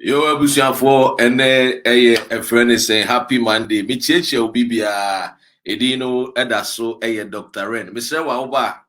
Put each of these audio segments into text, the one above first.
Yo, Abusiafo, and a friend is saying happy Monday. Me cheche obibia edino edaso Dr. Ren. Mr. Waoba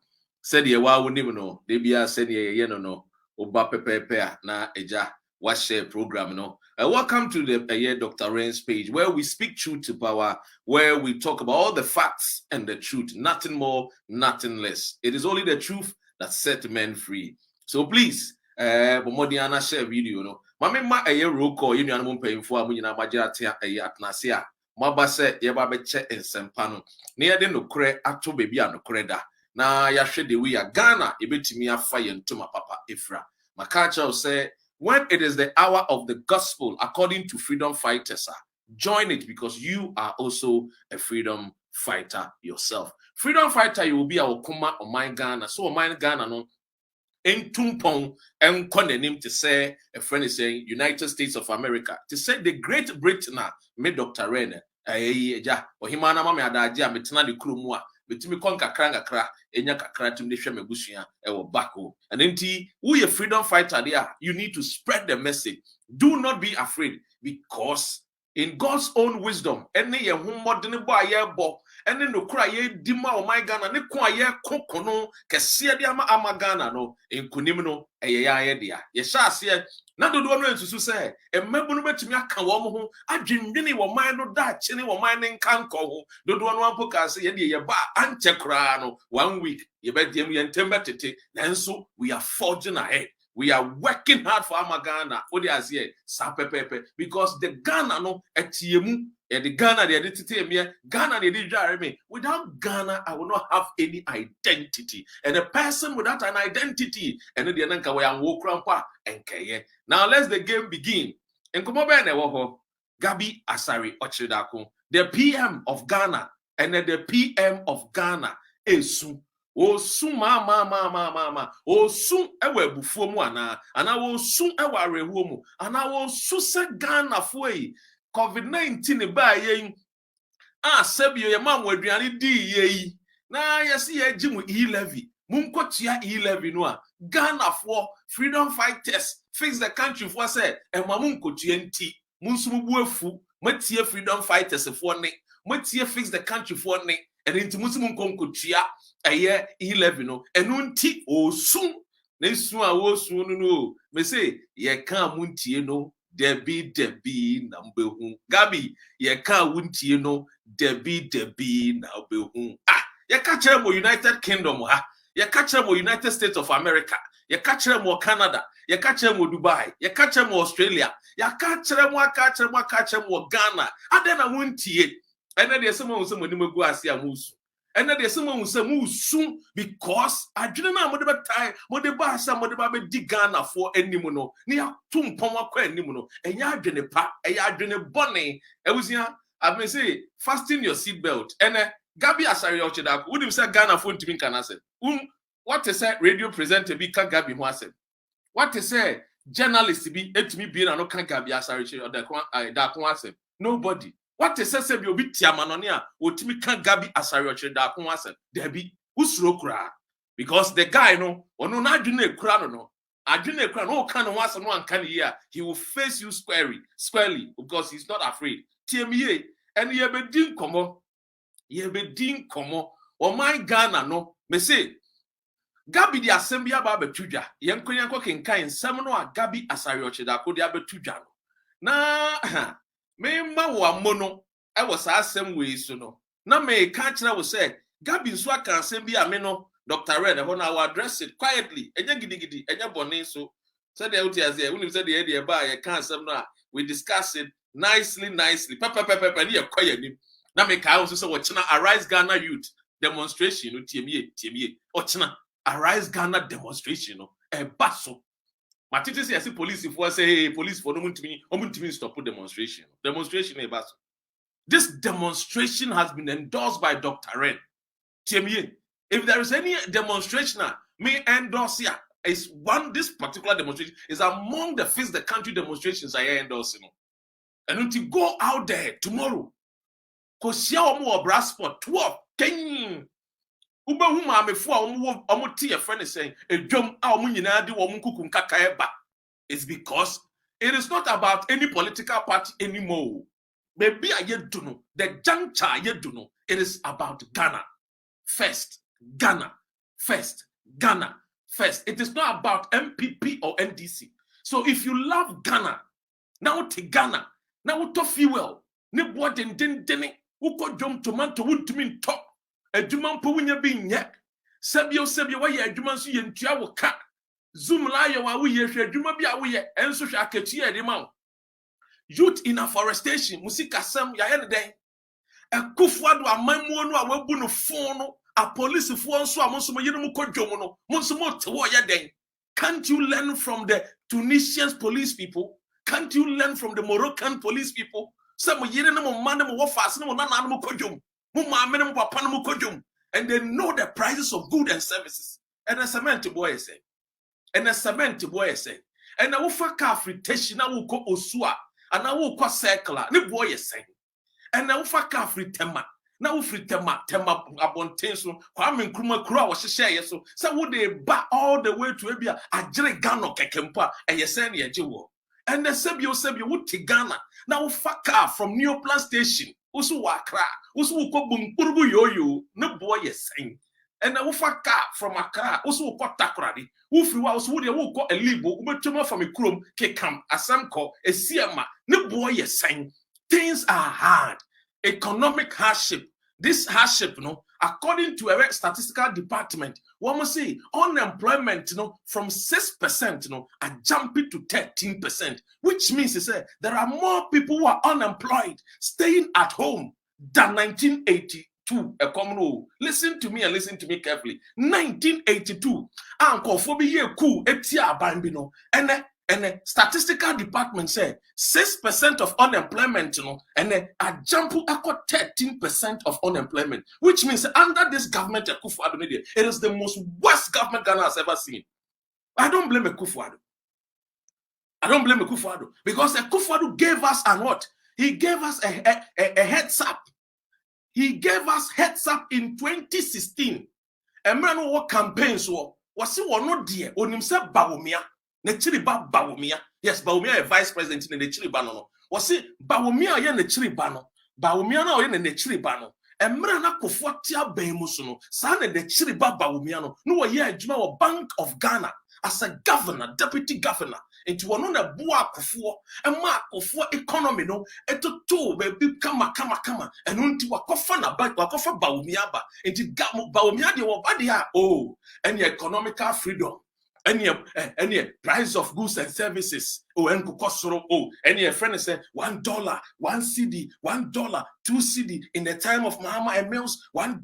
said ye wa no. Debia said ye no. Oba pepe na eja what share program no. Welcome to the Dr. Ren's page where we speak truth to power, where we talk about all the facts and the truth, nothing more, nothing less. It is only the truth that set men free. So please, Bomodiana share video no. Mame ma roll call you know paying for amunyina magirate atnase a maba se ye ba be che ensempa no na ye de nokre ato baby anokre da na ya hwe de we Ghana ebetimi afa ye ntoma papa Efra makacha say when it is the hour of the gospel according to freedom fighters join it because you are also a freedom fighter yourself. Freedom fighter you will be our kuma on my Ghana so my Ghana no in Tumpong and Condenim to say a friend is saying United States of America to say the Great Britain made Dr. Ren or himana mama adaji metna de krumwa betimi kon kakra kakra enya kakra tim de hwe mebusia e wo bako and enti who a freedom fighter there you need to spread the message. Do not be afraid because in God's own wisdom, any ye humodene boy ye bo, any no cry ye dima o my Ghana, ne kwa ye kokono, kesia di ama Ghana no, in kunimino, a ye dia. Ye sha se, na do no ensusu say, e mebu no betimi aka wo mo ho, adwendwene wo man no da chene wo man ne nkan ko ho, do no ampo ka se ye de ye ba anche kra no, 1 week, ye be dem ye ntembe tete, nanso we are forging ahead. We are working hard for Ghana. Because the Ghana no etiemu the Ghana the identity Ghana the without Ghana I will not have any identity. And a person without an identity and the nanka we are wokrampa and keye. Now let's the game begin. And come on, Gabby Otchere Darko, the PM of Ghana and the PM of Ghana is o sun ma o sun ewe bufuo mu ana o sun ewe arehuo mu ana o su se Ghana fo yi COVID-19 ba yen asebio ye ma aduane di yi na yesi ye gimu e-levy munkotua e-levy no a Ghana fo freedom fighters fix the country for say e ma munkotua nti munsumubu afu matie freedom fighters fo ne matie fix the country for ne and into Muslim konkotua aye e-levy no enunti osun na esun a wo sun no me say ye kan muntie no debi na mbehu Gabby ye kan muntie no debi na mbehu ye ka kire mo United Kingdom ye ka kire mo United States of America ye ka kire mo Canada ye ka kire mo Dubai ye ka kire mo Australia ye ka kire mo Ghana ade na muntie and then there's someone who ni go ase amusu and then there's someone who say musu because adwene na mo de betai mo de ba asa mo de ba be di Ghana for animu no ne ya tumpon akwa animu no enya adwene pa eya adwene bone ewusia I may say fasten your seat belt and Gabby Otchere Darko would say Ghana for ntimi kan ase what is say radio presenter bi ka Gabby ho ase what is say journalist bi etimi bi na no kan Gabby Otchere Darko ase nobody. What is say be obi tiamanone a otimi kan Gabby Otchere Darko ase debi usuro kura because the guy no ono na adwene kura no adwene kura no kan no ase no ankan here he will face you squarely because he's not afraid tiemiye and ye be din komo o my Ghana no me say Gabby the assembly aba betudwa yenko kenkan nsem no a Gabby Otchere Darko de abetudwa no na me ma wa mono e was asem we so no na me ka kire we say Gabby nso aka asem bi a me no Dr. Red ho na will address it quietly enya gidigidi enya bone so said the otiaze we said the idea ba ye ka asem no a we discuss it nicely papa ne ye kwaya nim na me ka also say wo china Arise Ghana Youth demonstration no tiemie o china Arise Ghana demonstration no e baso Matiti say police if say hey, police for no muntimi stop demonstration. Demonstration e baso. This demonstration has been endorsed by Dr. Ren. If there is any demonstration me endorse here is this particular demonstration is among the Fix the Country demonstrations I endorse. And until go out there tomorrow. Cause here or Brasport 12 10 Ube huma amefu omo tie friend saying edwom a omo nyina de wo kuku nkaka eba. It's because It is not about any political party anymore. Maybe I yet do know. The juncture I yet do know. It is about Ghana. First. Ghana. First. Ghana. First. It is not about MPP or NDC. So if you love Ghana, now to Ghana, now to fuel, ne boy den uko jom tomanto would to mean top. A juman punya being yak. Sabio why a juman see and tiawo cat. Zoom liar while we hear Juma be away and so shall catch the mouth. Youth in afforestation, Musika Sam Yahede. Akufo Addo a mamuano a wabuno phone, a police phone so a monsumo yemukojomono, monsumo tewoya den. Can't you learn from the Tunisian police people? Can't you learn from the Moroccan police people? Some yerenamo manamo wafas no nanamo kojum, mumma menamo papanamo kojum, and they know the prices of goods and services. And a cement boy say. And a cement boy say, and I will fuck off retention. I will go Osua, and I will call circular. The boy is saying, and I will fuck off retema. Now, free tema abontenso, Kwame Nkrumah Kura was share so. So would they back all the way to Abia, a Gano Kekempa, and Yesenia Jewo. And the Sebio would take Ghana. Now, fuck off from Neoplan Station. Usu Wakra, Usu Kobum Kurbu Yoyo, no boy is saying. And I will fuck off from Accra, Usu Kotakradi. Ufi was would you go a libo, Umetuma from a crum, Kekam, a Samko, a Siama, no boy is saying. Things are hard. Economic hardship. This hardship, according to a statistical department, one must say unemployment, from 6%, a jumping to 13%, which means there are more people who are unemployed staying at home than 1982. A common rule. Listen to me and listen to me carefully. 1982, Akufo Addo coup etia bambino, and the statistical department said 6% of unemployment, and a jump to 13% of unemployment, which means under this government, Akufo Addo, it is the most worst government Ghana has ever seen. I don't blame Akufo Addo. I don't blame Akufo Addo because Akufo Addo gave us what? He gave us a heads up. He gave us heads up in 2016. A man who campaigns was he not dear on himself Bawumia. Nechiriba Bawumia. Yes, Bawumia a vice president in the Nechiriba no. Was it Bawumia yen Nechiriba no? Bawumia no yen Nechiriba no. Emra na kofotia bemusuno. Sa ne Nechiriba Bawumia no. No ye adwuma wo Bank of Ghana as a governor, deputy governor. Into one on the boa Akufo, a mark of what economy no, and to two baby kama, and unti wakofana back wakofa Bawumiaba, into Gamu Bawumia de Wabadia, oh, and your economical freedom. Any price of goods and services, oh, and kukosoro, oh, any friend say $1, 1 CD, $1, 2 CD in the time of Mahama and Mills, $1,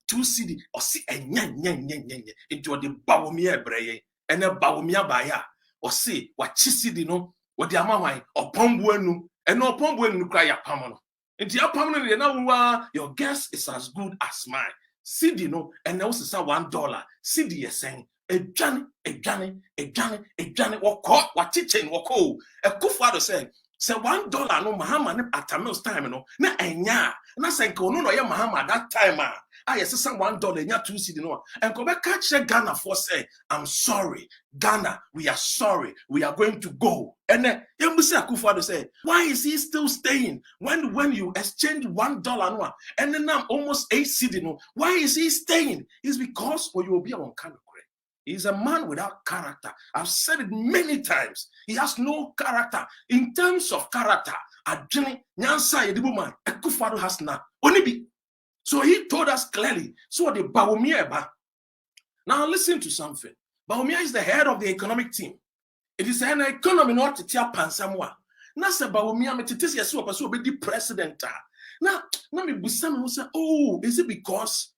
2 CD, or see a nyan into the Bawumia braye, and a Bawumia baya, or see what chisidi no, what the amamai, or pombuenu, and no pombuenu cry a pamano. Into your permanent now, your guess is as good as mine. CD no, and also say $1, CD is saying. A Johnny, what teaching, wako. A Akufo Addo say $1 no Mahama at Tamil's time, no, na enya, na senko no ya Mahama that time. Yes, some $1 nya 2 CD no, and go back catch Ghana for say, I'm sorry, Ghana, we are sorry, we are going to go. And then Akufo Addo say, why is he still staying when you exchange $1 no, and then I'm almost 8 CD no, why is he staying? It's because you will be on Kano. He's a man without character. I've said it many times. He has no character. In terms of character, Akufo Addo has none. Only be. So he told us clearly. So the Bawumia. Now listen to something. Bawumia is the head of the economic team. It is an economy not to tear pansamwa. Nasa Bawumia metitisi yasu pasu obedi president. Now me busami who say, oh, is it because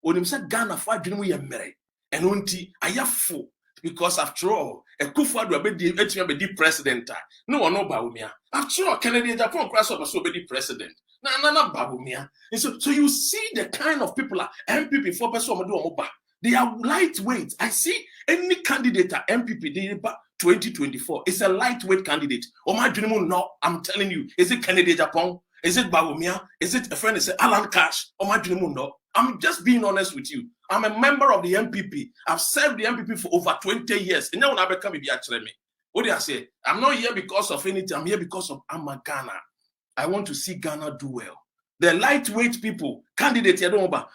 when him said Ghana for adwene we mere. And unti ayafo because after all Akufo Addo be the president no one no Bawumia after all Kennedy Japan crash up so be the president na Bawumia. And so you see the kind of people are MPP for person do omoba. They are lightweight. I see any candidate at MPP 2024 is a lightweight candidate. No, I'm telling you, is it Kennedy Japan? Is it Bawumia? Is it a friend? Is it Alan Cash? No. I'm just being honest with you. I'm a member of the MPP. I've served the MPP for over 20 years. And now I become a me. What do I say? I'm not here because of anything. I'm here because of I'm a Ghana. I want to see Ghana do well. The lightweight people, candidates, they don't know.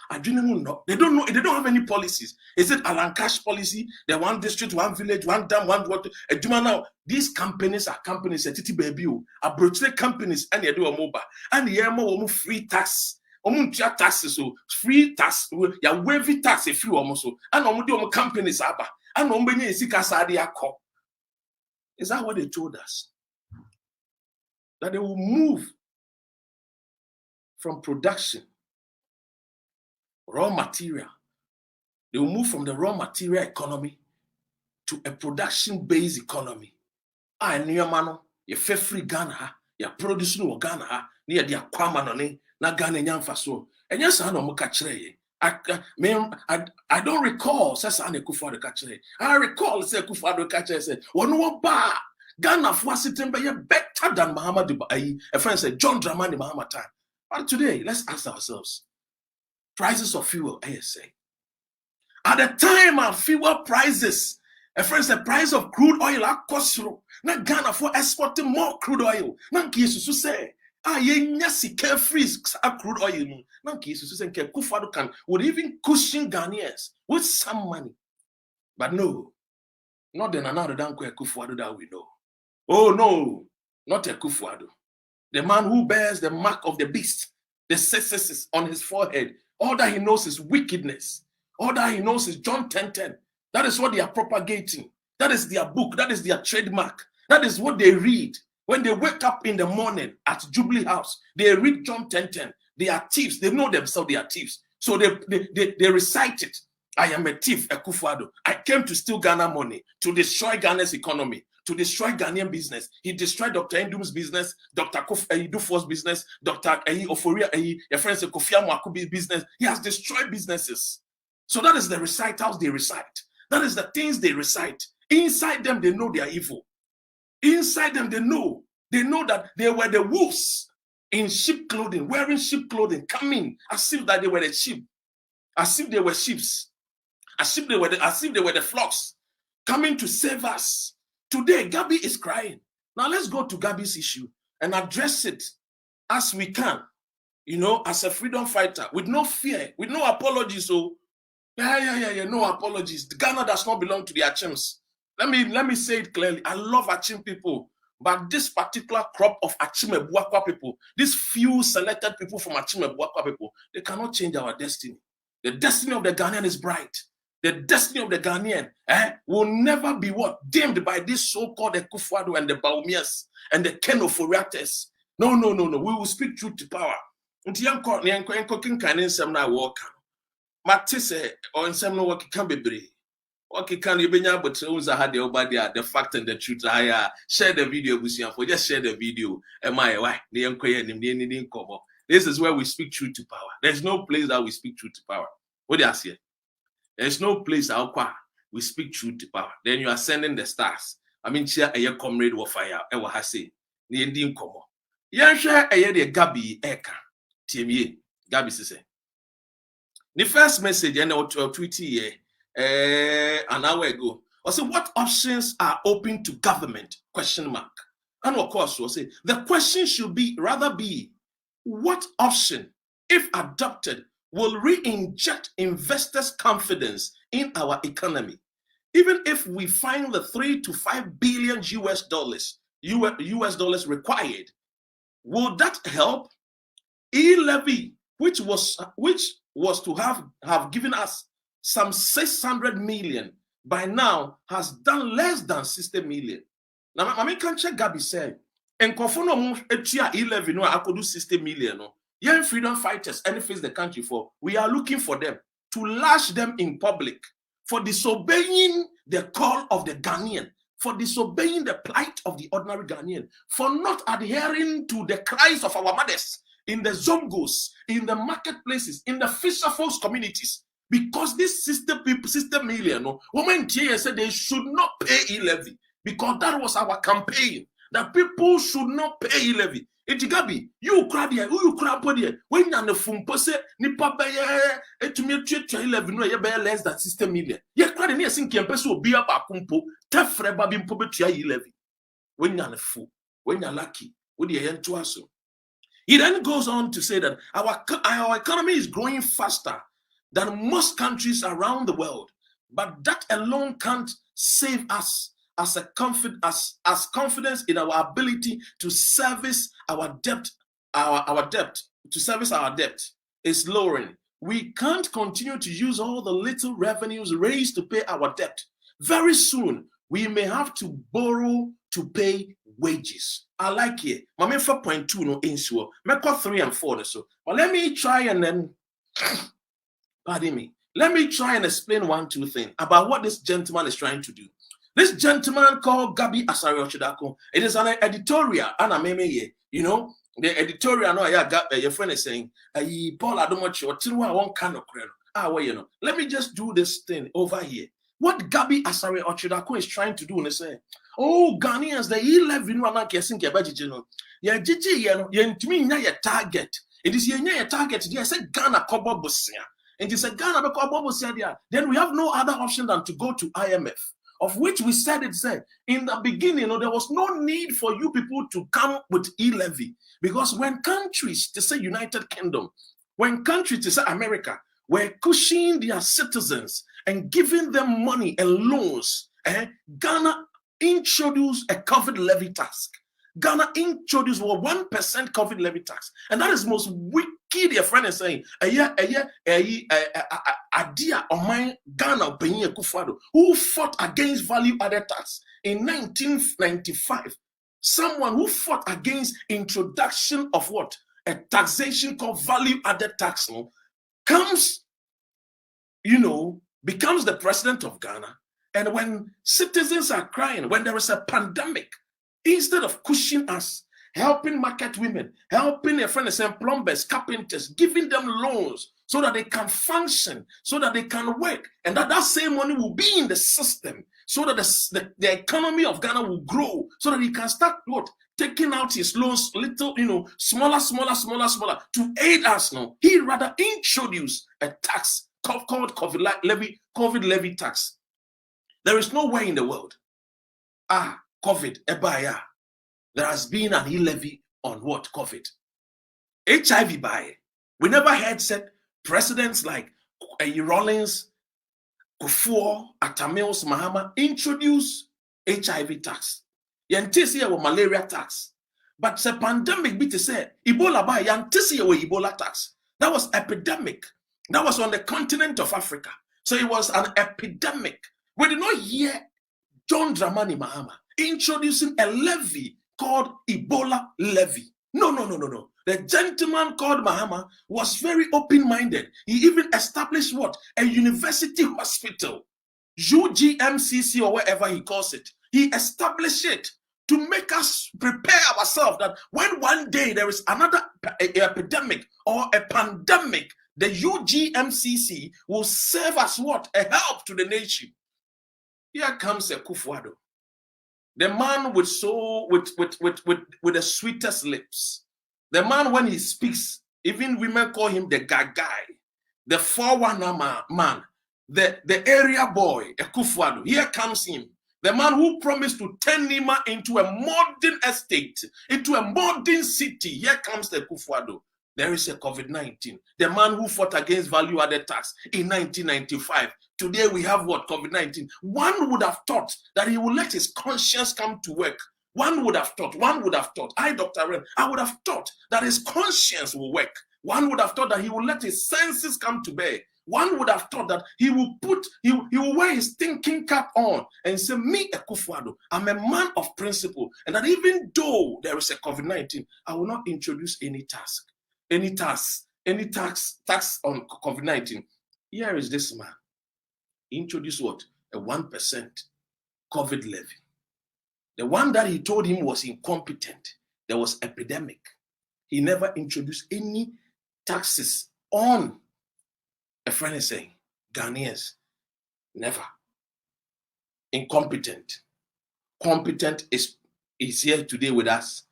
They don't know. They don't have any policies. Is it Alan Cash policy? The one district, one village, one dam, one water. Now, these companies are companies. Titi baby, approach companies, and they do a mobile, and the more free tax. Taxes, so free tax. Ya wavy tax a few almost. And do companies aba. And many is Is that what they told us? That they will move from production, raw material. They will move from the raw material economy to a production-based economy. And near mano, you free Ghana, you produce no Ghana, near the aquaman na Ghana nyamfaso. And yes, I know mukachre. I don't recall says Akufo Addo kachere. I recall say Akufo Addo kachere said, "One ba Ghana for sitting by better than Muhammad a friend said John Dramani Muhammad time." But today, let's ask ourselves, prices of fuel, ASA. At the time of fuel prices, a friend said, price of crude oil are cost na Ghana for exporting more crude oil. Nanki Yesu say, yesi carefree crude oil. Nanki Yesu say, Akufo Addo can would even cushion Ghanaians with some money. But no, not the another Danko Akufo Addo that we know. Oh no, not Akufo Addo. The man who bears the mark of the beast, the successes on his forehead. All that he knows is wickedness. All that he knows is John 10:10. That is what they are propagating. That is their book. That is their trademark. That is what they read. When they wake up in the morning at Jubilee House, they read John 10:10. They are thieves. They know themselves they are thieves. So they recite it. I am a thief, Akufo Addo. I came to steal Ghana money, to destroy Ghana's economy, to destroy Ghanaian business. He destroyed Dr. Endum's business, Dr. Dufour's business, Dr. Oforia, your friend Kofi Amwakubi's business. He has destroyed businesses. So that is the recitals they recite. That is the things they recite. Inside them, they know they are evil. Inside them, they know that they were the wolves in sheep clothing, wearing sheep clothing, coming as if that they were the sheep, as if they were sheep, as if they were the flocks, coming to save us. Today, Gabby is crying. Now let's go to Gabby's issue and address it as we can, as a freedom fighter, with no fear, with no apologies. So, no apologies. Ghana does not belong to the Achims. Let me say it clearly. I love Achim people, but this particular crop of Achim Ebuakwa people, these few selected people from Achim Ebuakwa people, they cannot change our destiny. The destiny of the Ghanaian is bright. The destiny of the Ghanaian will never be dimmed by this so-called Akufo Addo and the Baumias and the Ken Oforiates. No. We will speak truth to power. The fact and the truth. Share the video for just share the video. This is where we speak truth to power. There's no place that we speak truth to power. What do you say? There's no place we speak truth to power. Then you are sending the stars. I mean, share a comrade of fire. The Indian Como. You share a Gabby Eka. TME. Gabby says. The first message and I'll tweet here an hour ago. I said, what options are open to government? ? And of course, we'll say the question should rather be what option, if adopted, will re-inject investors' confidence in our economy. Even if we find the 3 to 5 billion US dollars required, will that help? E-levy, which was to have given us some 600 million, by now has done less than 60 million. Now, I can't check Gabby said, and Kofono E-levy no I could do 60 million. No. Young freedom fighters and face the country for, we are looking for them to lash them in public for disobeying the call of the Ghanaian, for disobeying the plight of the ordinary Ghanaian, for not adhering to the cries of our mothers in the zongos, in the marketplaces, in the fisher folks communities, because this 60 million, women here said they should not pay E-levy, because that was our campaign, that people should not pay E-levy. Iti Gabby, you cry there, you cry there. When you're on the phone, pose, nipa baye, to me, 11, no, you bear less than 60 million. You cry near sinking and peso be up a kumpo, tefre babim pobe 11. When you're on the phone, when you're lucky, with the end to us. He then goes on to say that our economy is growing faster than most countries around the world, but that alone can't save us as confidence in our ability to service our debt, to service our debt is lowering. We can't continue to use all the little revenues raised to pay our debt. Very soon, we may have to borrow to pay wages. I like it. My 4.2 no insure. Me 3 and 4 so. But let me try and then pardon me. Let me try and explain 1, 2 things about what this gentleman is trying to do. This gentleman called Gabby Otchere Darko. It is an editorial. You know, the editorial. No, your friend is saying, Paul, I don't want you. Let me just do this thing over here. What Gabby Otchere Darko is trying to do is say, oh, Ghanaians, the 11 one are guessing Kebaji. Yeah, Gigi, you target. It is your target. They said Ghana Kobo Bosia. And they said Ghana Kobo Bosia. Then we have no other option than to go to IMF, of which we said in the beginning, there was no need for you people to come with e-levy, because when countries, to say United Kingdom, when countries, to say America, were cushioning their citizens and giving them money and loans, Ghana introduced a COVID levy tax. Ghana introduced a 1% COVID levy tax, and that is most wicked. Your friend is saying, idea of mine, Ghana Akufo Addo, who fought against value-added tax in 1995. Someone who fought against introduction of what? A taxation called value-added tax, comes, becomes the president of Ghana. And when citizens are crying, when there is a pandemic, instead of cushioning us, helping market women, helping their friends and plumbers, carpenters, giving them loans so that they can function, so that they can work, and that same money will be in the system, so that the economy of Ghana will grow, so that he can start taking out his loans little, smaller, to aid us. He rather introduced a tax called COVID levy tax. There is nowhere in the world, COVID, there has been an e-levy on what? COVID. HIV buy. We never heard said presidents like Rawlings, Akufo Addo, Mahama introduce HIV tax. Yantisi or malaria tax. But the pandemic be to say Ebola buy yantisi or Ebola tax. That was epidemic. That was on the continent of Africa. So it was an epidemic. We did not hear John Dramani Mahama introducing a levy called Ebola levy. No. The gentleman called Mahama was very open-minded. He even established what? A university hospital, UGMCC or whatever he calls it. He established it to make us prepare ourselves that when one day there is another epidemic or a pandemic, the UGMCC will serve as what? A help to the nation. Here comes Akufo Addo, the man with the sweetest lips. The man, when he speaks, even women call him the guy, the 419 man, the area boy, Akufo Addo. Here comes him, the man who promised to turn Nima into a modern estate, into a modern city. Here comes the Akufo Addo. There is a COVID-19. The man who fought against value-added tax in 1995. Today we have what? COVID-19. One would have thought that he would let his conscience come to work. One would have thought. I, Dr. Ren, I would have thought that his conscience will work. One would have thought that he would let his senses come to bear. One would have thought that he will wear his thinking cap on and say, me, Akufo Addo, I'm a man of principle. And that even though there is a COVID-19, I will not introduce any tax on COVID-19. Here is this man. He introduced what? A 1% COVID levy. The one that he told him was incompetent. There was epidemic. He never introduced any taxes on, a friend is saying, Ghanaians. Never. Incompetent. Competent is here today with us.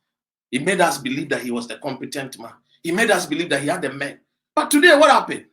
He made us believe that he was the competent man. He made us believe that he had the men. But today, what happened?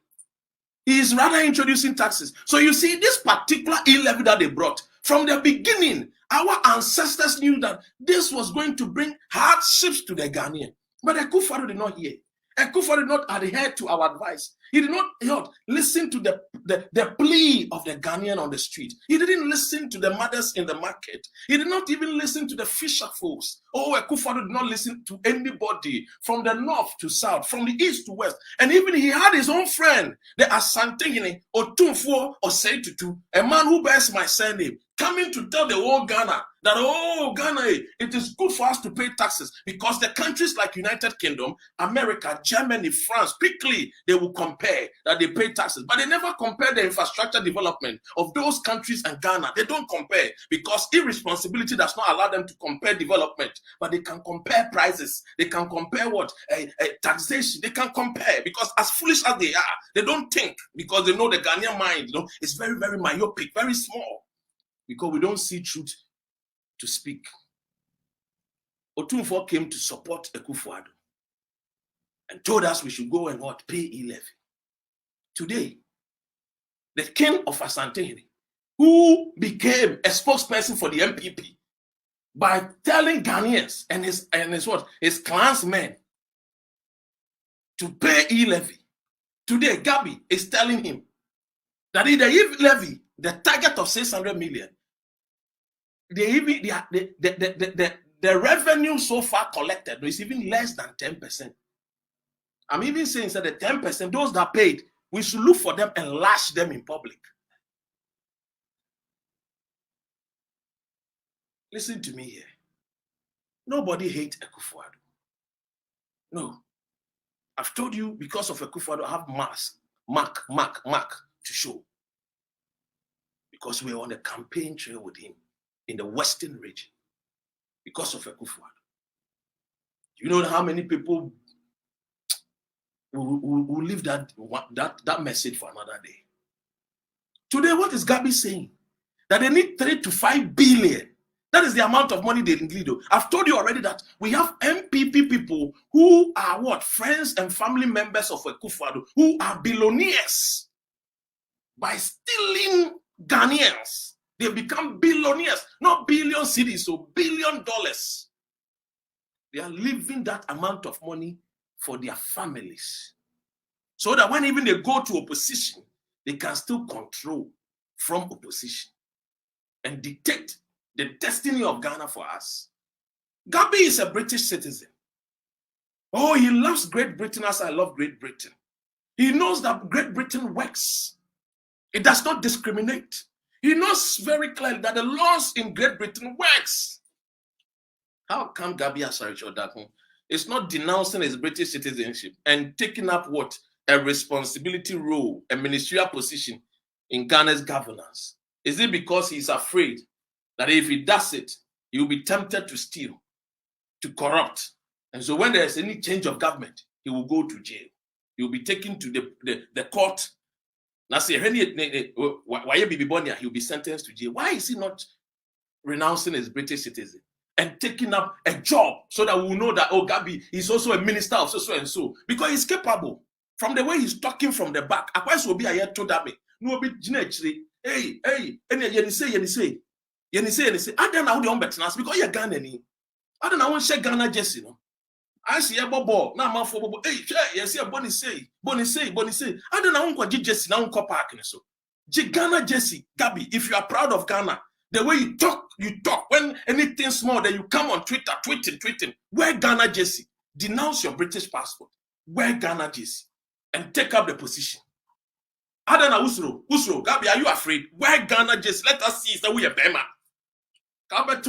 He is rather introducing taxes. So you see, this particular e-levy that they brought, from the beginning, our ancestors knew that this was going to bring hardships to the Ghanaian. But Akufo Addo did not hear. Akufo did not adhere to our advice. He did not listen to the plea of the Ghanaian on the street. He didn't listen to the mothers in the market. He did not even listen to the fisher folks. Oh, Akufo Addo did not listen to anybody from the north to south, from the east to west. And even he had his own friend, the Asantehene, Otumfuo Osei-Tutu, a man who bears my surname, coming to tell the whole Ghana that, oh, Ghana, it is good for us to pay taxes because the countries like United Kingdom, America, Germany, France, quickly they will compare that they pay taxes. But they never compare the infrastructure development of those countries and Ghana. They don't compare because irresponsibility does not allow them to compare development. But they can compare prices. They can compare what? Taxation. They can compare because as foolish as they are, they don't think because they know the Ghanaian mind, is very, very myopic, very small. Because we don't see truth to speak. Otumfuo came to support Akufo Addo and told us we should go and pay e-levy. Today, the king of Asantehene, who became a spokesperson for the MPP by telling Ghanaians and his clansmen to pay e-levy. Today, Gabby is telling him that in the e-levy, the target of 600 million, the revenue so far collected is even less than 10%. I'm even saying that the 10%, those that paid, we should look for them and lash them in public. Listen to me here. Nobody hates Akufo Addo. No. I've told you because of Akufo Addo, I have mark to show. Because we're on a campaign trail with him in the Western region because of Akufo Addo. You know how many people will leave that message for another day? Today, what is Gabby saying? That they need 3 to 5 billion. That is the amount of money they need. I've told you already that we have MPP people who are friends and family members of Akufo Addo who are billionaires by stealing Ghanaians. They become billionaires, not billion cities, so $1 billion. They are leaving that amount of money for their families. So that when even they go to opposition, they can still control from opposition and dictate the destiny of Ghana for us. Gabby is a British citizen. Oh, he loves Great Britain as I love Great Britain. He knows that Great Britain works. It does not discriminate. He knows very clearly that the laws in Great Britain works. How come Gabby Otchere Darko is not denouncing his British citizenship and taking up a responsibility role, a ministerial position in Ghana's governance? Is it because he's afraid that if he does it, he will be tempted to steal, to corrupt? And so when there's any change of government, he will go to jail. He will be taken to the court. Now say, he'll be sentenced to jail. Why is he not renouncing his British citizen and taking up a job so that we'll know that, oh, Gabby is also a minister of so and so? Because he's capable. From the way he's talking from the back, Akwes will be a year told me. No be hey, and you say. I don't know how the ombudsman because you're Ghanaian. I don't know how to Ghana Jesse, I see a bobo, now man for bobo. Hey, yes, yeah, Bonnie say. I don't know what Jesse now park so. Ghana Jesse, Gabby, if you are proud of Ghana, the way you talk. When anything small, then you come on Twitter, tweeting. Wear Ghana Jesse. Denounce your British passport. Wear Ghana Jesse. And take up the position. I don't know, Usro, Gabby, are you afraid? Wear Ghana Jesse. Let us see that we are Bema. When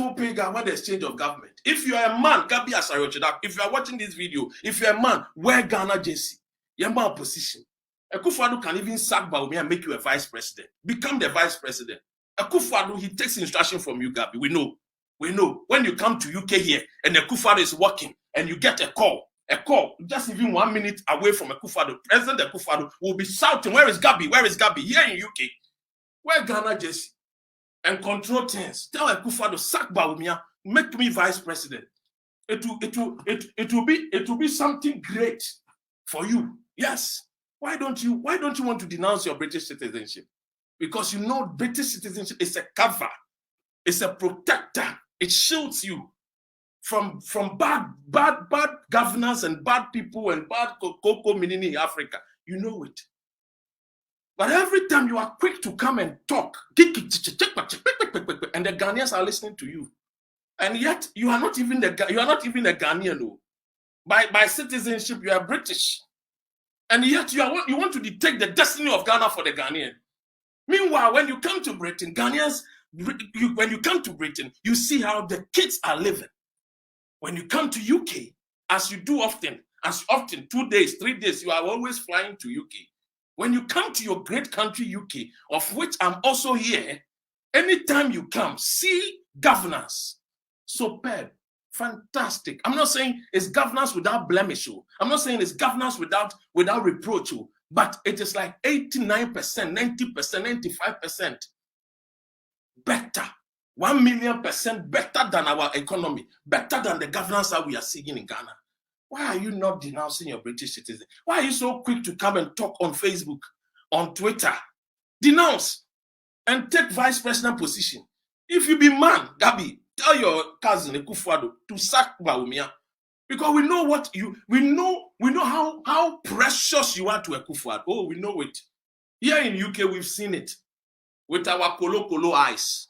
there's change of government. If you are a man, Gabby Otchere Darko, if you are watching this video, if you're a man, wear Ghana Jesse. You're my opposition. Akufo Addo can even sack Bawumia and make you a vice president. Become the vice president. Akufo Addo, he takes instruction from you, Gabby. We know. When you come to UK here and Akufo Addo is working and you get a call, just even 1 minute away from Akufo Addo, President Akufo Addo will be shouting, where is Gabby? Here in UK. Wear Ghana Jesse. And control things. Tell Akufo Addo, sack Bawumia, make me vice president. it will be something great for you. Yes. Why don't you want to denounce your British citizenship? Because you know British citizenship is a cover, it's a protector, it shields you from bad governance and bad people and bad cocoa meaning in Africa. You know it. But every time you are quick to come and talk, and the Ghanaians are listening to you, and yet you are not even a Ghanaian. No. By citizenship, you are British, and yet you want to dictate the destiny of Ghana for the Ghanaian. Meanwhile, when you come to Britain, Ghanaians, when you come to Britain, you see how the kids are living. When you come to UK, as you do often, 2 days, 3 days, you are always flying to UK. When you come to your great country, UK, of which I'm also here, anytime you come, see governance. Superb, fantastic. I'm not saying it's governance without blemish. I'm not saying it's governance without reproach. But it is like 89%, 90%, 95% better. 1,000,000% better than our economy, better than the governance that we are seeing in Ghana. Why are you not denouncing your British citizen? Why are you so quick to come and talk on Facebook, on Twitter? Denounce and take vice president position. If you be man, Gabby, tell your cousin Akufo Addo to sack Bawumia. Because we know how precious you are to Akufo Addo. Oh, we know it. Here in UK, we've seen it with our kolo eyes.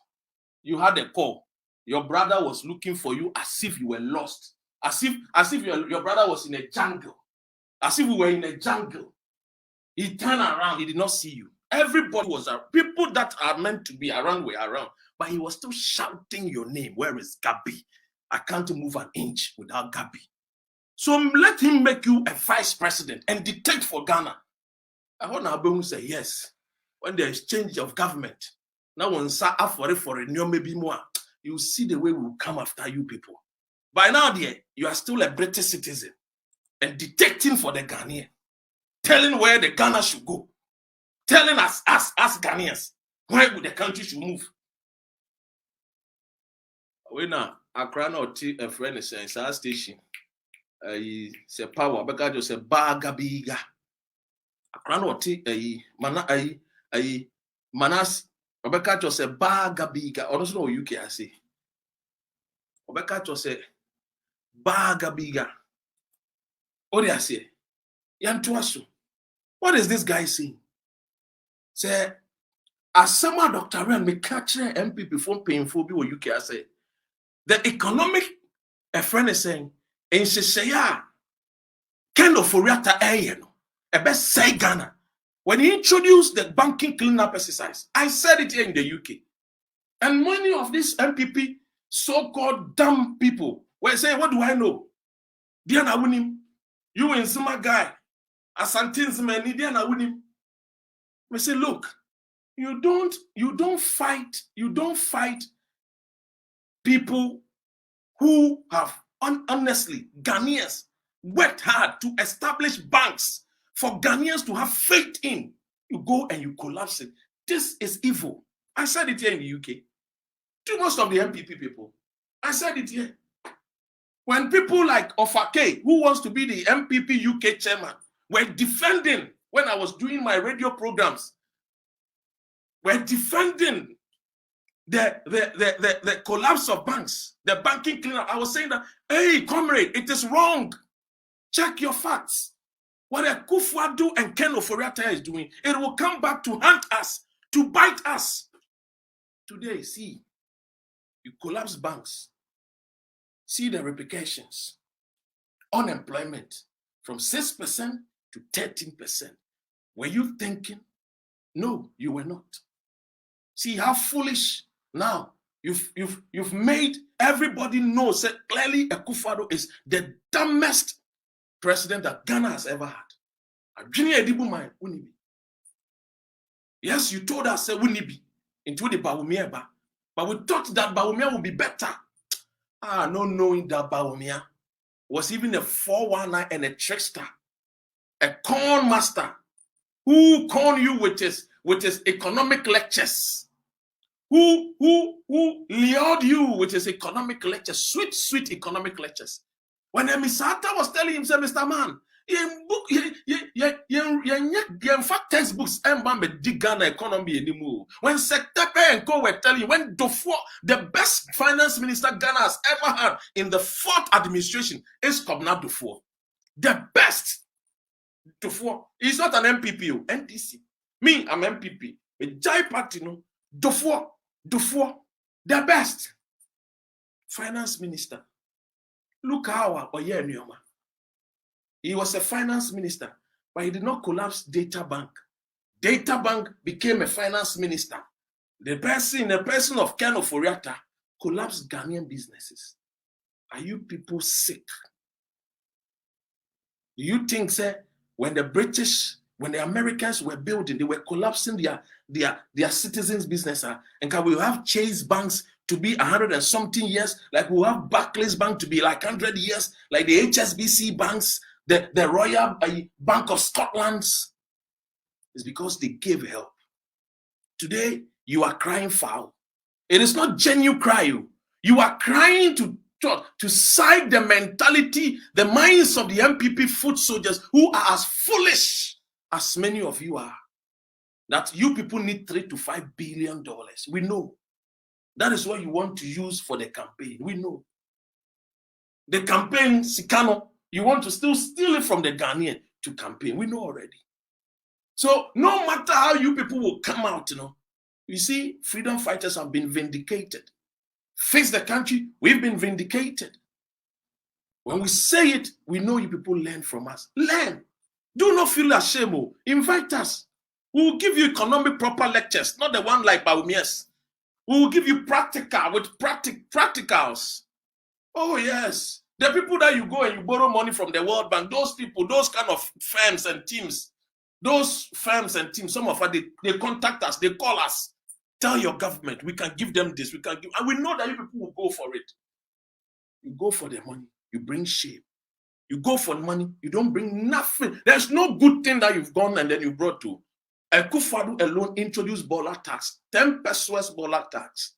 You had a call. Your brother was looking for you as if you were lost. As if your brother was in a jungle. As if we were in a jungle. He turned around. He did not see you. Everybody was around. People that are meant to be around were around. But he was still shouting your name. Where is Gabby? I can't move an inch without Gabby. So let him make you a vice president and dictate for Ghana. I want to say yes. When there is change of government, now when for a new maybe more, you see the way we will come after you people. By now, dear, you are still a British citizen and dictating for the Ghanaian, telling where the Ghana should go, telling us Ghanaians where the country should move. When Accra or a friend is saying South Station, say power because just a bagabiga. Accra or Manas Obeka just a bagabiga. Honestly, no UK I say. Obeka just a bagabiga. What do I say? Yantuasu. What is this guy saying? Say, as some Dr. Ren me catch MP before paying for be UK I say. The economic, a friend is saying, in Shishaya, kind of Foriata Ayen, a best say Ghana. When he introduced the banking cleanup exercise, I said it here in the UK. And many of these MPP so-called dumb people were saying, what do I know? Diana Winim, you and some guy, Asantins man, Diana Winim. We say, look, you don't fight people who have honestly, Ghanaians worked hard to establish banks for Ghanaians to have faith in. You go and you collapse it. This is evil. I said it here in the UK. To most of the MPP people, I said it here. When people like Ofake, who wants to be the MPP UK chairman, were defending, when I was doing my radio programs, were defending the collapse of banks, the banking cleanup. I was saying that, hey, comrade, it is wrong. Check your facts. What Akufo Addo and Ken Oforiatta is doing, it will come back to haunt us, to bite us. Today, see, you collapse banks. See the repercussions. Unemployment from 6% to 13%. Were you thinking? No, you were not. See how foolish. Now you've made everybody know that clearly Akufo Addo is the dumbest president that Ghana has ever had. Yes, you told us that we be into the Bawumia, but we thought that Bawumia would be better. Not knowing that Bawumia was even a 419 and a trickster, a con master who con you with his economic lectures. Who lured you with his economic lectures, sweet economic lectures. When Misata was telling him, say, Mr. Man, in fact, textbooks and dig Ghana economy anymore. When Sektepe and Co were telling you, when Dofo, the best finance minister Ghana has ever had in the 4th administration is Kobna Dofo. The best Dofo. He's not an MPP, NDC. Me, I'm MPP. A Jai party, no. Dofo, the best finance minister. Look how he was a finance minister, but he did not collapse Data Bank. Data Bank became a finance minister. The person of Ken Oforiatta collapsed Ghanaian businesses. Are you people sick? Do you think, sir, when the Americans were building, they were collapsing their citizens' business, and can we have Chase banks to be 100 and something years, like we have Barclays Bank to be like 100 years, like the HSBC banks, the Royal Bank of Scotland? It's because they gave help. Today, you are crying foul. It is not genuine cry. You are crying to side the mentality, the minds of the MPP foot soldiers who are as foolish as many of you are. That you people need $3 to $5 billion. We know. That is what you want to use for the campaign. We know. The campaign, Sikano, you want to still steal it from the Ghanaian to campaign. We know already. So no matter how you people will come out, you see, freedom fighters have been vindicated. Face the country, we've been vindicated. When we say it, we know you people learn from us. Learn. Do not feel ashamed. Invite us. We will give you economic proper lectures, not the one like Baumias. We will give you practical with practicals. Oh, yes. The people that you go and you borrow money from the World Bank, those people, those kind of firms and teams, some of us, they contact us, they call us. Tell your government, we can give them this, and we know that you people will go for it. You go for the money, you bring shame. You go for money, you don't bring nothing. There's no good thing that you've gone and then you brought to. Akufo Addo alone introduced Bola tax, 10 pesos Bola tax.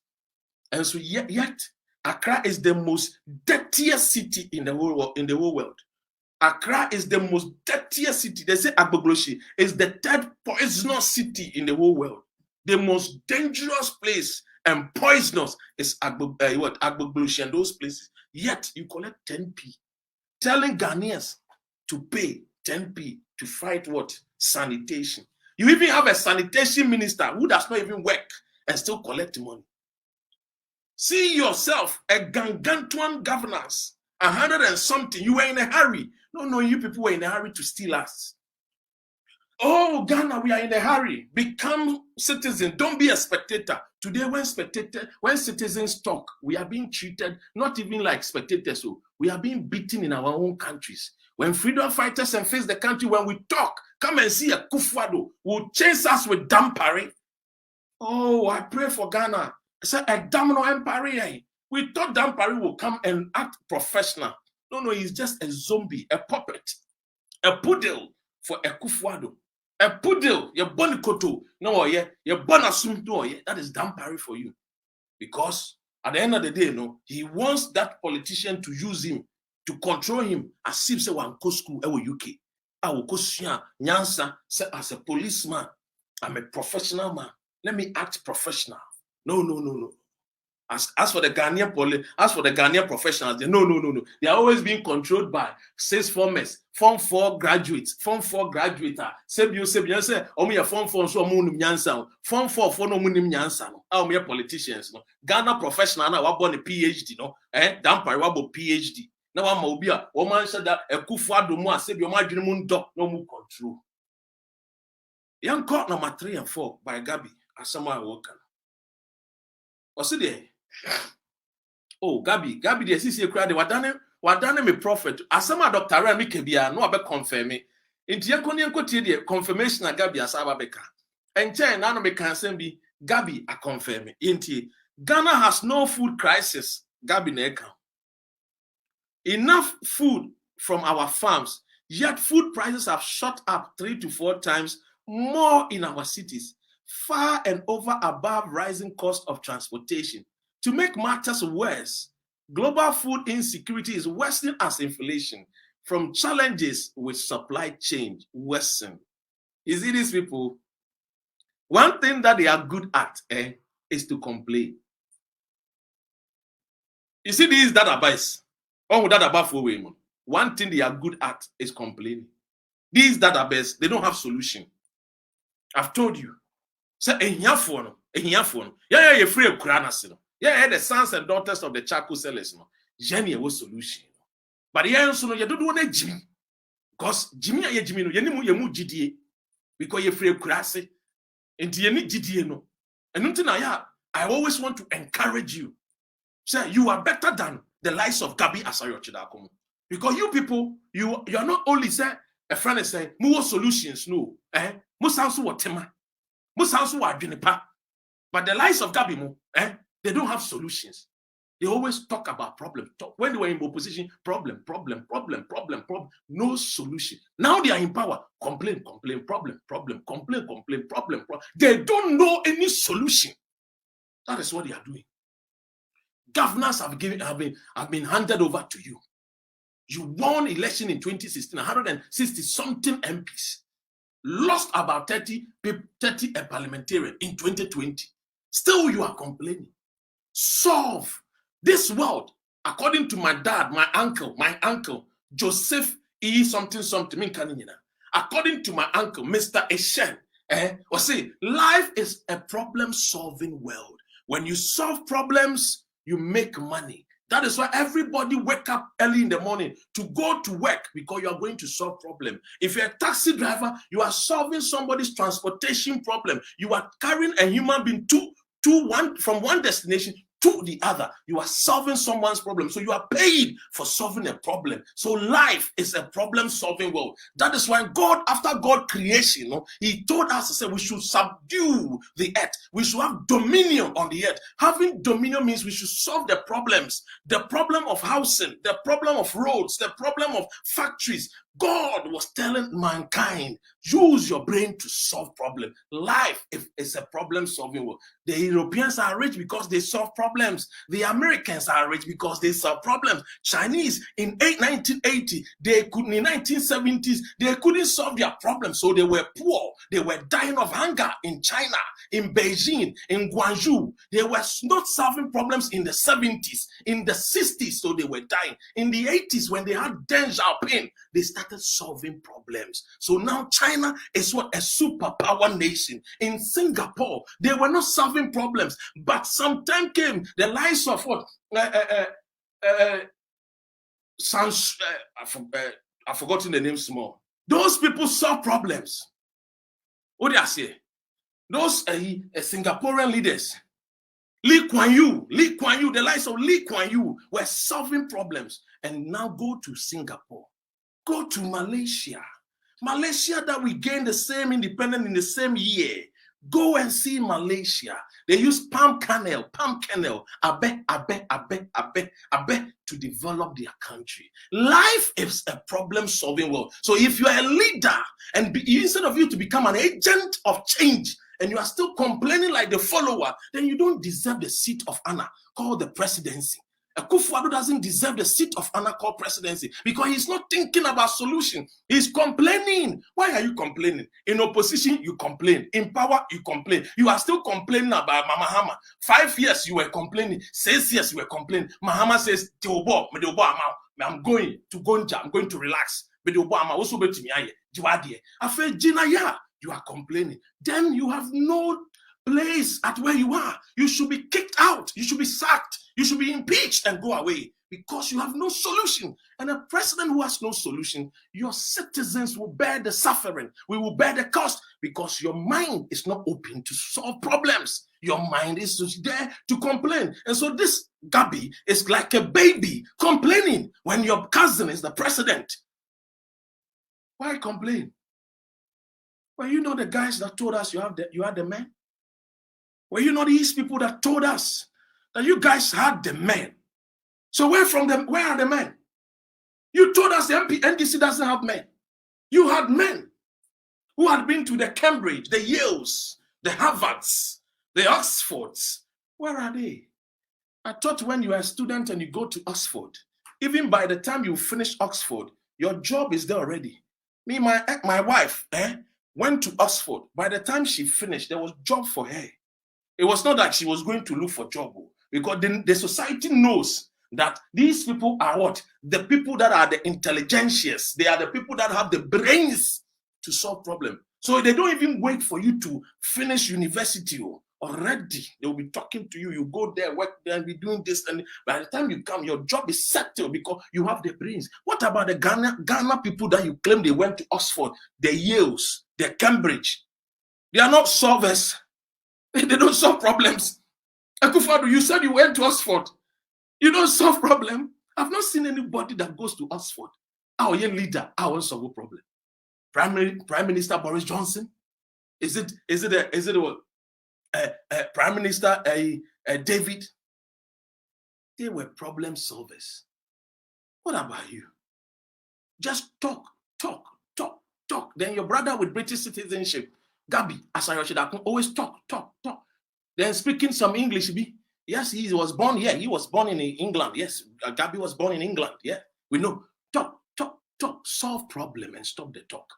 And so yet, Accra is the most dirtiest city in the whole world. Accra is the most dirtiest city. They say Agbogloshi is the 3rd poisonous city in the whole world. The most dangerous place and poisonous is Agbogloshi and those places. Yet you collect 10p, telling Ghanaians to pay 10p to fight what? Sanitation. You even have a sanitation minister who does not even work and still collect money. See yourself, a Gangantuan governance, 100 and something. You were in a hurry. No, you people were in a hurry to steal us. Oh, Ghana, we are in a hurry. Become citizens. Don't be a spectator. Today, when citizens talk, we are being treated not even like spectators. So we are being beaten in our own countries. When freedom fighters and face the country, when we talk, come and see Akufo Addo will chase us with dampari. Oh, I pray for Ghana. I said, a damno empire. We thought dampari will come and act professional. No, he's just a zombie, a puppet, a poodle for Akufo Addo. A poodle, your bonikoto, no, yeah, your bonasum, no, yeah, that is dampari for you. Because at the end of the day, he wants that politician to use him, to control him, as if say one go school UK. I will go Nyansa, say as a policeman, I'm a professional man. Let me act professional. No. As for the Ghanaian professionals, no. They are always being controlled by six formers, Form 4 graduates, Form 4 graduator. Say, say, Form 4 so munum nyansa. Form 4 for no munum nyansa. We are politicians. Ghana professional now we born a PhD. Dampari we born PhD. Now I'm obia. Woman said that Akufo Addo mo say be oma dwene mu ndok no mu control. Young court number 3 and 4 by Gabby Asama Wokan. What's it? Oh, Gabby, the CC crowd, wadane me prophet. Asama Dr. Remy Kebia, no abe confirm me. Inti yanko the confirmation of Gabby Asaba Beka. And Chen, nano me can be Gabby a confirm me. Inti Ghana has no food crisis. Gabby Neka. Enough food from our farms, yet food prices have shot up 3 to 4 times more in our cities, far and over above rising cost of transportation. To make matters worse, Global food insecurity is worsening as inflation from challenges with supply chain worsen. You see these people, one thing that they are good at is to complain. You see these database, one thing they are good at is complaining. These database, they don't have solution. I've told you. Say yeah, you're free of Kuranasi. Yeah, the sons and daughters of the charcoal sellers. No, Jenny was solution. But yeah, so you don't want to Jimmy. Because Jimmy, no, you GDA. Because you're free of Kurasi. And you need GDA, no. And until now, I always want to encourage you. Say you are better than the likes of Gabby Otchere Darko. Because you people, you are not only say a friend is saying more solutions, no. Most also what tema. Most also what Junipa. But the likes of Gabby, they don't have solutions. They always talk about problem. When they were in opposition, problem. No solution. Now they are in power. Complain, problem. They don't know any solution. That is what they are doing. Governors have been handed over to you. You won election in 2016, 160 something MPs. Lost about 30 parliamentarians in 2020. Still you are complaining. Solve this world, according to my dad, my uncle, Joseph E. something. According to my uncle, Mr. Eshen, life is a problem-solving world. When you solve problems, you make money. That is why everybody wake up early in the morning to go to work, because you are going to solve problem. If you're a taxi driver, you are solving somebody's transportation problem. You are carrying a human being from one destination to the other. You are solving someone's problem. So you are paid for solving a problem. So life is a problem-solving world. That is why God, after God creation, he told us to say we should subdue the earth. We should have dominion on the earth. Having dominion means we should solve the problems. The problem of housing, the problem of roads, the problem of factories. God was telling mankind, use your brain to solve problems. Life is a problem-solving world. The Europeans are rich because they solve problems. The Americans are rich because they solve problems. Chinese in 1980, in 1970s, they couldn't solve their problems, so they were poor. They were dying of hunger in China, in Beijing, in Guangzhou. They were not solving problems in the 70s, in the 60s, so they were dying. In the 80s, when they had Deng Xiaoping, they started solving problems. So now China is what? A superpower nation. In Singapore, they were not solving problems, but sometime came the likes of what? I've forgotten the name small. Those people solve problems. What do I say? Those Singaporean leaders, Lee Kuan Yew, the likes of Lee Kuan Yew were solving problems. And now go to Singapore. Go to Malaysia. Malaysia that we gained the same independence in the same year. Go and see Malaysia. They use palm kernel, abe, to develop their country. Life is a problem-solving world. So if you are a leader, and instead of you to become an agent of change, and you are still complaining like the follower, then you don't deserve the seat of honor called the presidency. Akufo Addo doesn't deserve the seat of honor called presidency because he's not thinking about solution. He's complaining. Why are you complaining? In opposition, you complain. In power, you complain. You are still complaining about Mama Hama. 5 years you were complaining. 6 years you were complaining. Mahama says, I'm going to Gonja. I'm going to relax. You are complaining. Then you have no place at where you are. You should be kicked out. You should be sacked. You should be impeached and go away because you have no solution. And a president who has no solution, your citizens will bear the suffering. We will bear the cost because your mind is not open to solve problems. Your mind is just there to complain. And so this Gabby is like a baby complaining when your cousin is the president. Why complain? Well, you know the guys that told us you are the man. Well, you know these people that told us that you guys had the men. So where are the men? You told us the NDC doesn't have men. You had men who had been to the Cambridge, the Yales, the Harvards, the Oxfords. Where are they? I thought when you are a student and you go to Oxford, even by the time you finish Oxford, your job is there already. Me, my wife went to Oxford. By the time she finished, there was job for her. It was not that she was going to look for job, because the society knows that these people are what? The people that are the intelligentias. They are the people that have the brains to solve problems. So they don't even wait for you to finish university. Already, they will be talking to you. You go there, work there, and be doing this. And by the time you come, your job is settled because you have the brains. What about the Ghana people that you claim they went to Oxford, the Yales, the Cambridge? They are not solvers. They don't solve problems. Akufo Addo, you said you went to Oxford. You don't solve problem. I've not seen anybody that goes to Oxford. Our young leader, I won't solve a problem. Prime Minister Boris Johnson? Is it Prime Minister David? They were problem solvers. What about you? Just talk. Then your brother with British citizenship, Gabby Otchere Darko, always talk. Then speaking some English. Yes, he was born here. He was born in England. Yes, Gabby was born in England. Yeah, we know. Talk. Solve problem and stop the talk.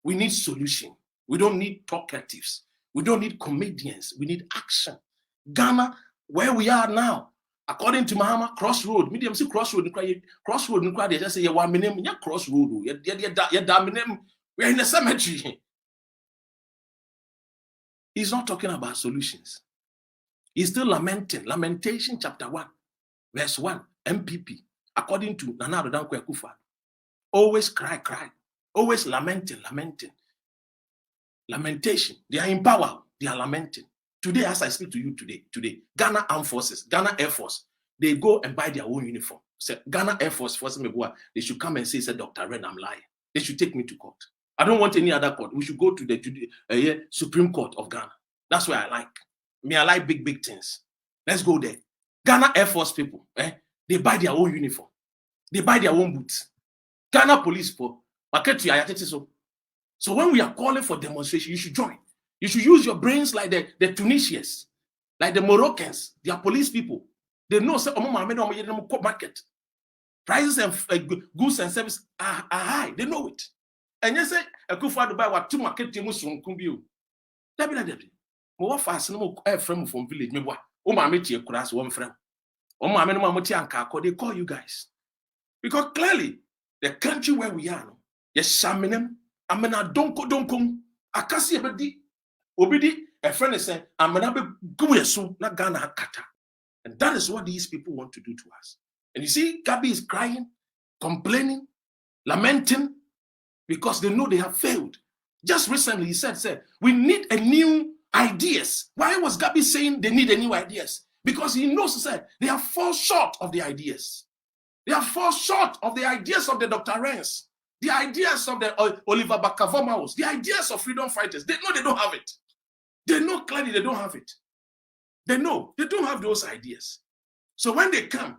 We need solution. We don't need talkatives. We don't need comedians. We need action. Ghana, where we are now, according to Mahama, crossroad. Medium say crossroad. Crossroad. They just say you want me crossroad. We're in the cemetery. He's not talking about solutions. He's still lamenting. Lamentation chapter 1, verse 1, MPP, according to Nana Addo Danko Akufo. Always cry. Always lamenting. Lamentation. They are in power. They are lamenting. Today, as I speak to you today, Ghana Armed Forces, Ghana Air Force, they go and buy their own uniform. Say, Ghana Air Force, they should come and say, Dr. Ren, I'm lying. They should take me to court. I don't want any other court. We should go to the Supreme Court of Ghana. That's where I like. I like big things. Let's go there. Ghana Air Force people, they buy their own uniform. They buy their own boots. Ghana police for so when we are calling for demonstration, you should join. You should use your brains like the Tunisians, like the Moroccans. They are police people. They know market. Prices and goods and services are high. They know it. And you say, Akufo Addo buy what 2 market teams from Kumbio. Debbie. Mo fast no friend from village. Me boy. O ma me tie kura so one friend. O ma me no ma anka. They call you guys. Because clearly, the country where we are, yes, Shaminem, Amena Donko, Akasi Ebedi, Obidi, a friend is saying, Amena Guyesu, not Ghana Kata. And that is what these people want to do to us. And you see, Gabby is crying, complaining, lamenting, because they know they have failed. Just recently, he said, we need a new ideas. Why was Gabby saying they need a new ideas? Because he knows, they have fallen short of the ideas. They have fallen short of the ideas of the Dr. Rens, the ideas of the Oliver Bakavomaos, the ideas of freedom fighters. They know they don't have it. They know clearly they don't have it. They know they don't have those ideas. So when they come,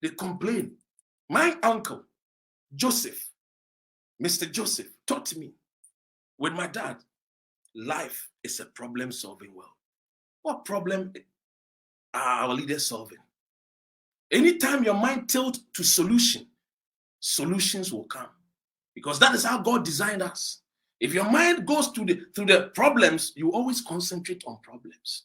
they complain. My uncle, Joseph, Mr. Joseph, taught me with my dad, life is a problem-solving world. What problem are our leaders solving? Anytime your mind tilts to solutions will come. Because that is how God designed us. If your mind goes to the problems, you always concentrate on problems.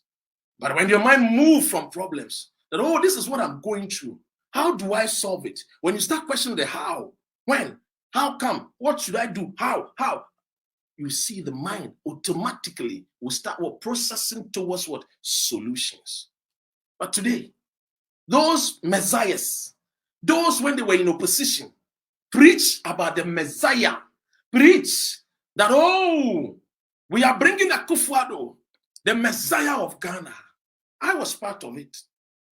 But when your mind moves from problems, that, this is what I'm going through. How do I solve it? When you start questioning the how, when, how come, what should I do, how, you see the mind automatically will start processing towards solutions. But today, those messiahs, those when they were in opposition, preach about the Messiah, preach that, we are bringing Akufo Addo, the Messiah of Ghana. I was part of it.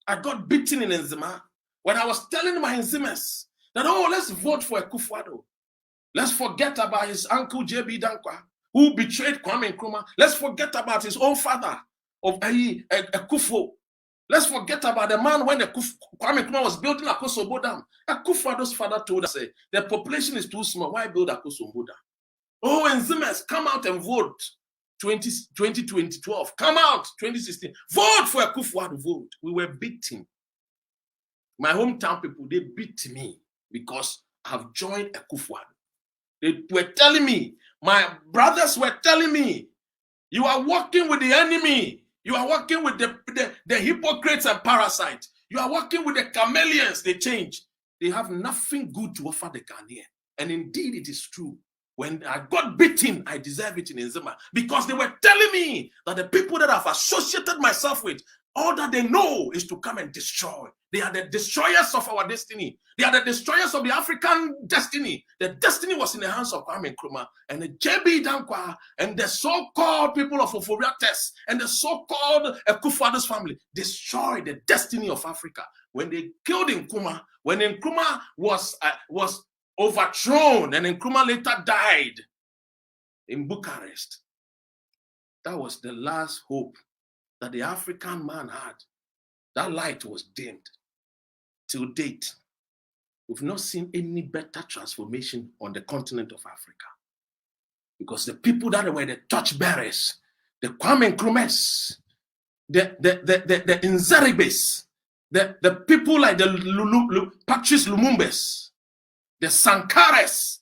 I got beaten in Nzima when I was telling my Nzimas that, let's vote for Akufo Addo. Let's forget about his uncle J.B. Dankwa, who betrayed Kwame Nkrumah. Let's forget about his own father of Akufo. Let's forget about the man when Kwame Nkrumah was building Akosombo Dam. Akufo Addo's father told us, the population is too small. Why build Akosombo Dam? And Zimmers, come out and vote. 2012. Come out, 2016. Vote for Akufo Addo, vote. We were beaten. My hometown people, they beat me because I've joined Akufo Addo. They were telling me, my brothers were telling me, you are working with the enemy. You are working with the hypocrites and parasites. You are working with the chameleons. They change. They have nothing good to offer the Ghanaian. And indeed, it is true. When I got beaten, I deserve it in Nzema. Because they were telling me that the people that I've associated myself with, all that they know is to come and destroy. They are the destroyers of our destiny. They are the destroyers of the African destiny. The destiny was in the hands of Kwame Nkrumah and the Gabby Otchere and the so-called people of Ofobia Test and the so-called Akufo Addo's family destroyed the destiny of Africa. When they killed Nkrumah, when Nkrumah was overthrown and Nkrumah later died in Bucharest, that was the last hope that the African man had. That light was dimmed. Till date, we've not seen any better transformation on the continent of Africa. Because the people that were the torchbearers, the Kwame Nkrumahs, the Nzeribes, the people like the Patrice Lumumbes, the Sankares,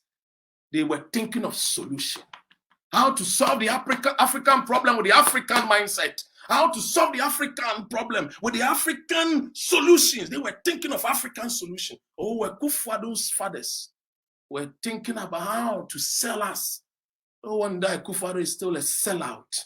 they were thinking of solution. How to solve the African problem with the African mindset. How to solve the African problem with the African solutions. They were thinking of African solutions. Oh, Akufo Addo's fathers were thinking about how to sell us. No wonder Akufo Addo is still a sellout.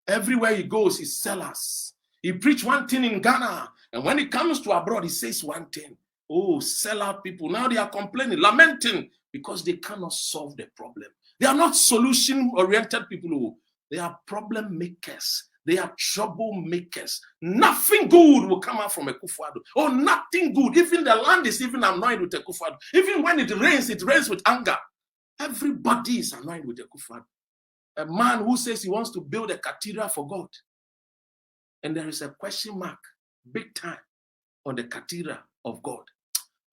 Everywhere he goes, he sells us. He preached one thing in Ghana, and when he comes to abroad, he says one thing. Oh, sellout people. Now they are complaining, lamenting, because they cannot solve the problem. They are not solution-oriented people. They are problem makers. They are troublemakers. Nothing good will come out from Akufo Addo. Oh, nothing good. Even the land is even annoyed with Akufo Addo. Even when it rains with anger. Everybody is annoyed with Akufo Addo. A man who says he wants to build a cathedral for God. And there is a question mark, big time, on the cathedral of God.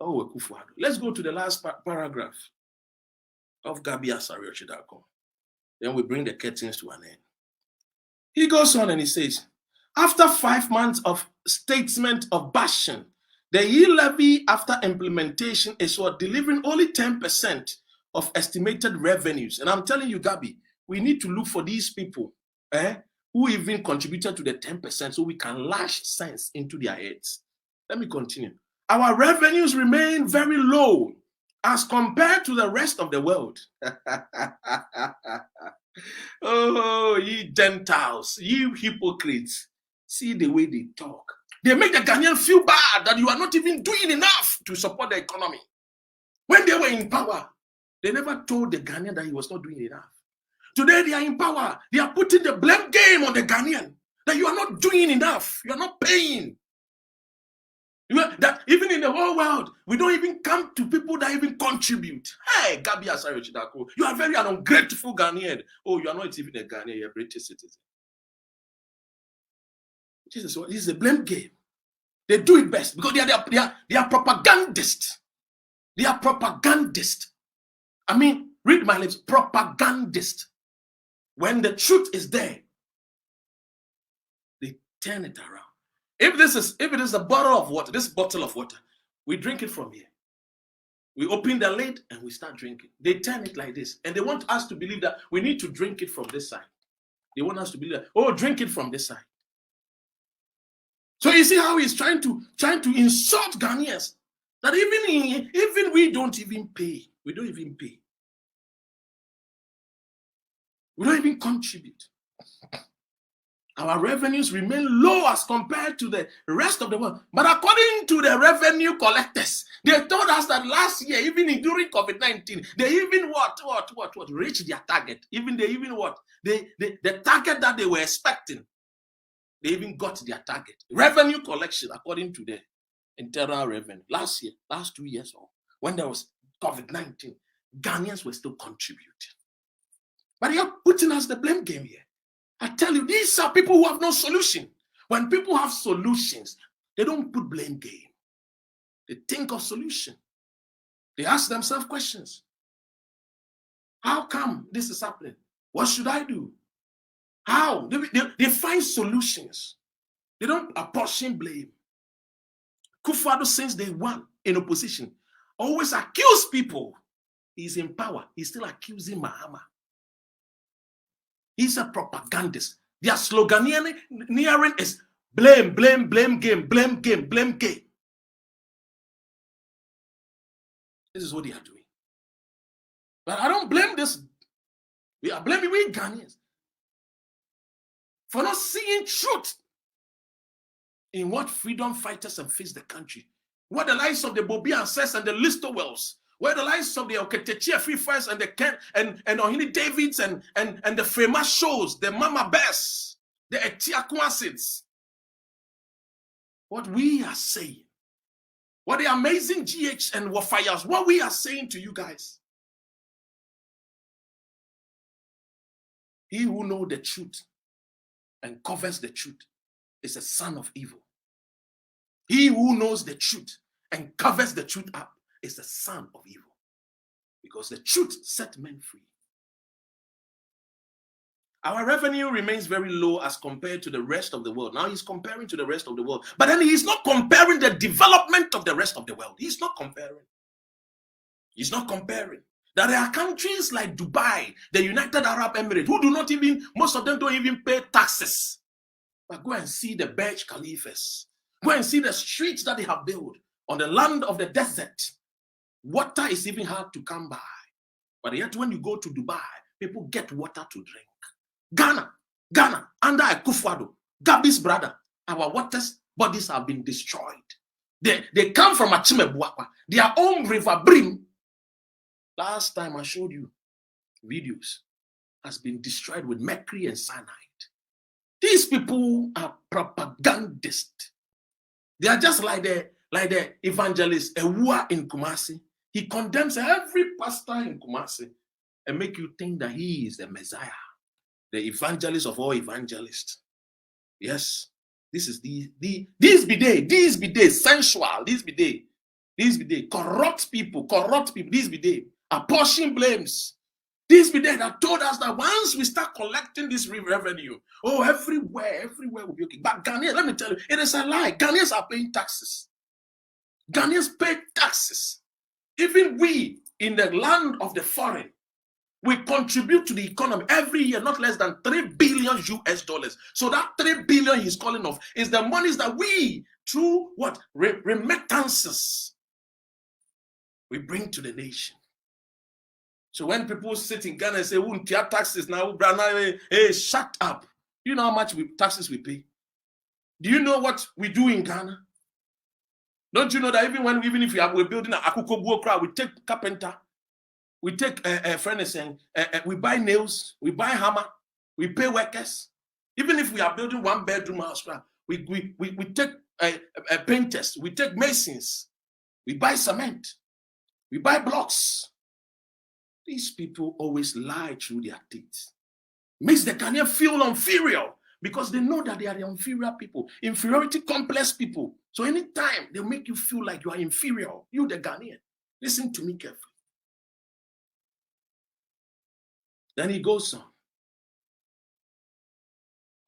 Oh, Akufo Addo. Let's go to the last paragraph of Gabby Otchere Darko. Then we bring the curtains to an end. He goes on and he says, after 5 months of statement of bashing, the yield levy after implementation is delivering only 10% of estimated revenues. And I'm telling you, Gabby, we need to look for these people who even contributed to the 10% so we can lash sense into their heads. Let me continue. Our revenues remain very low as compared to the rest of the world. Oh, ye Gentiles, ye hypocrites, see the way they talk. They make the Ghanaian feel bad that you are not even doing enough to support the economy. When they were in power, they never told the Ghanaian that he was not doing enough. Today they are in power. They are putting the blame game on the Ghanaian that you are not doing enough. You are not paying. That even in the whole world, we don't even come to people that even contribute. Hey, Gabby Otchere Darko, you are very an ungrateful Ghanaian. Oh, you are not even a Ghanaian, you are a British citizen. This is a blame game. They do it best because they are propagandists. They are propagandists. I mean, read my lips, propagandist. When the truth is there, they turn it around. If it is a bottle of water, this bottle of water, we drink it from here. We open the lid and we start drinking. They turn it like this. And they want us to believe that we need to drink it from this side. They want us to believe that, oh, drink it from this side. So you see how he's trying to insult Ghanaians. That even we don't even pay. We don't even pay. We don't even contribute. Our revenues remain low as compared to the rest of the world. But according to the revenue collectors, they told us that last year, even during COVID-19, they even reached their target. The target that they were expecting, they even got their target. Revenue collection, according to the internal revenue. Last 2 years, when there was COVID-19, Ghanaians were still contributing. But they are putting us the blame game here. I tell you, these are people who have no solution. When people have solutions, they don't put blame game. They think of solution. They ask themselves questions. How come this is happening? What should I do? How? They find solutions. They don't apportion blame. Akufo Addo, since day one in opposition, always accuse people. He's in power. He's still accusing Mahama. He's a propagandist. Their sloganeering is blame, blame, blame game, blame game, blame game. This is what they are doing. But I don't blame this. We are blaming we Ghanaians for not seeing truth in what freedom fighters have faced the country. What the lives of the Bobby Ancestors and the Listowells, where the lives of the Oketechia Free Fires and the Ken and Ohini Davids and the famous shows, the Mama Bears, the Etiakwasids. What we are saying, what the amazing GH and Wafires, what we are saying to you guys. He who knows the truth and covers the truth is a son of evil. He who knows the truth and covers the truth up is the son of evil. Because the truth set men free. Our revenue remains very low as compared to the rest of the world. Now he's comparing to the rest of the world. But then he's not comparing the development of the rest of the world. He's not comparing. He's not comparing. That there are countries like Dubai, the United Arab Emirates, who do not even, most of them don't even pay taxes. But go and see the Burj Khalifas. Go and see the streets that they have built on the land of the desert. Water is even hard to come by. But yet when you go to Dubai, people get water to drink. Ghana, under Akufo Addo, Gabby's brother, our water bodies have been destroyed. They come from Achimebuakwa, their own river brim. Last time I showed you videos, has been destroyed with mercury and cyanide. These people are propagandists. They are just like the evangelist Ewua in Kumasi. He condemns every pastor in Kumasi and make you think that he is the Messiah, the evangelist of all evangelists. Yes, this is these be they sensual, these be they corrupt people, these be they apportion blames. These be they that told us that once we start collecting this revenue, everywhere will be okay. But Ghanaians, let me tell you, it is a lie. Ghanaians are paying taxes. Ghanaians pay taxes. Even we in the land of the foreign, we contribute to the economy every year, not less than $3 billion US. So that $3 billion he's calling of is the monies that we, through what? Remittances, we bring to the nation. So when people sit in Ghana and say, "Won't pay taxes now, hey, shut up." You know how much taxes we pay? Do you know what we do in Ghana? Don't you know that even if we're building an Akuko crowd, we take carpenter, we take furnace, we buy nails, we buy hammer, we pay workers. Even if we are building one bedroom house, we take painters, we take masons, we buy cement, we buy blocks. These people always lie through their teeth. Makes the Ghanaian feel inferior because they know that they are the inferior people, inferiority complex people. So anytime they make you feel like you are inferior, you the Ghanaian, listen to me carefully. Then he goes on.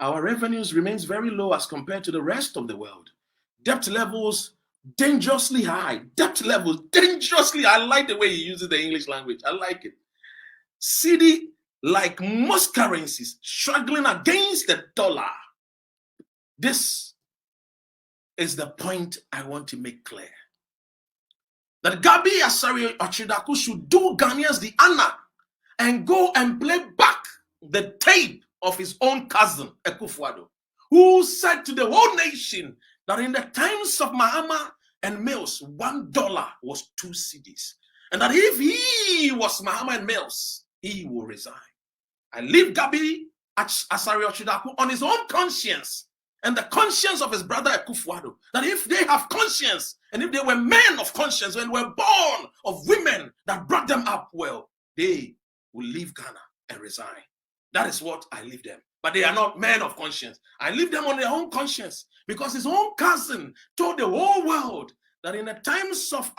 Our revenues remains very low as compared to the rest of the world. Debt levels dangerously high. Debt levels dangerously. I like the way he uses the English language. I like it. Cedi, like most currencies, struggling against the dollar. This is the point I want to make clear. That Gabby Otchere Darko should do Ghanaians the honor and go and play back the tape of his own cousin, Akufo Addo, who said to the whole nation that in the times of Mahama and Mills, $1 was 2 cedis. And that if he was Mahama and Mills, he will resign. I leave Gabby Otchere Darko on his own conscience and the conscience of his brother Akufo Addo, that if they have conscience and if they were men of conscience and were born of women that brought them up well, they will leave Ghana and resign. That is what I leave them. But they are not men of conscience. I leave them on their own conscience because his own cousin told the whole world that in the times of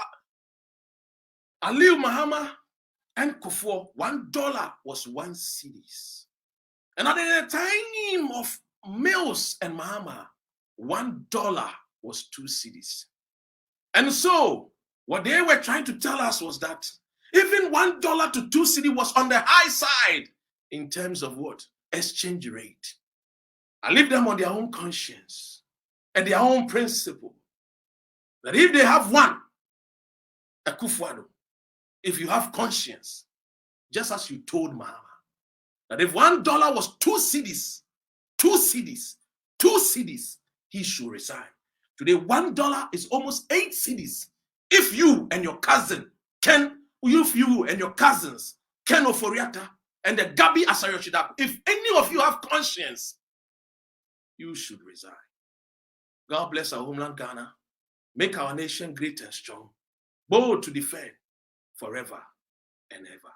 Aliu Mahama and Kufuor, $1 was 1 cedis. And at the time of Mills and Mahama, $1 was 2 cedis. And so, what they were trying to tell us was that even $1 to 2 cedi was on the high side in terms of what? Exchange rate. I leave them on their own conscience and their own principle. That if they have one, Akufo Addo, if you have conscience, just as you told Mama, that if $1 was 2 cedis, 2 cedis, 2 cedis, he should resign. Today, $1 is almost 8 cedis. If you and your cousin, if you and your cousins, Ken Oforiatta and the Gabby Otchere Darko, if any of you have conscience, you should resign. God bless our homeland Ghana. Make our nation great and strong, bold to defend forever and ever.